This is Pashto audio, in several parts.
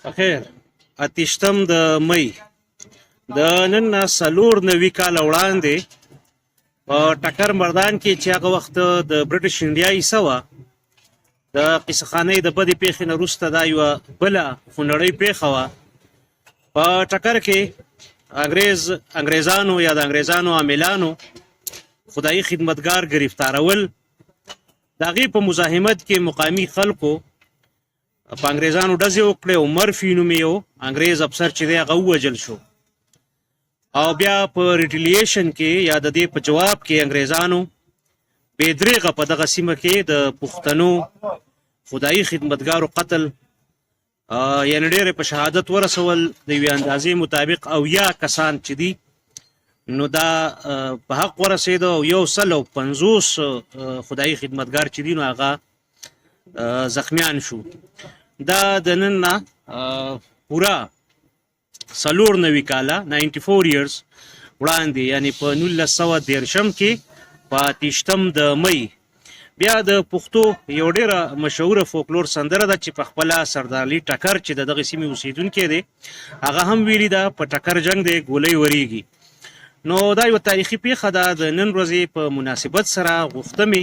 بخیر. 28 د مئی د نن نه 94 کاله وړاندې په ټکر مردان کې چې هغه وخت د برټش انډیا حصه وه، د قصهخانۍ د بدې پیښې نه وروسته دا یوه بله خونړۍ پیښه وه. په ټکر کې انګریزانو یا د انګریزانو عاملانو خدایي خدمتګار ګرفتارول. د هغې په مزاحمت کې مقامي خلکو په انګریزانو ډزې وکړې او مرفي نومې یو انګریز افسر چې دی هغه ووژل شو. او بیا په ریټیلیشن کې یا د دې په جواب کې انګریزانو بې درېغه په دغه سیمه کې د پښتنو خدایي خدمتګارو قتل یعنې ډېرې په شهادت ورسول. د یوې اندازې مطابق 80 کسان چې دي نو دا په حق ورسېده او 150 خدایي خدمتګار چې دي نو هغه زخمیان شو. دا د نن نه پوره 94 کاله 94 years وړاندې یعنی په 1913 کې په 28 د مئی بیا د پښتو یو ډېره مشهوره فولکلور سندره ده چې په خپله سردار علي ټکر چې د دغې سیمې اوسېدونکی دی هغه هم ویلي ده په ټکر جنګ دی ګولۍ ورېږي. نو دا یوه تاریخي پیښه ده. د نن ورځې په مناسبت سره غوښته مې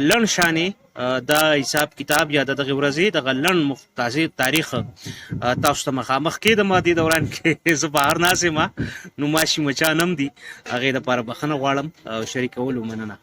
لنډ شانې دا حساب کتاب یا د دغې ورځې دغه لنډ مختصر تاریخ تاسو ته مخامخ کېدم. دې دوران کې زه بهر ناست یم نو ماشي مچان هم دي، هغې دپاره بخښنه غواړم. شریکولو مننه.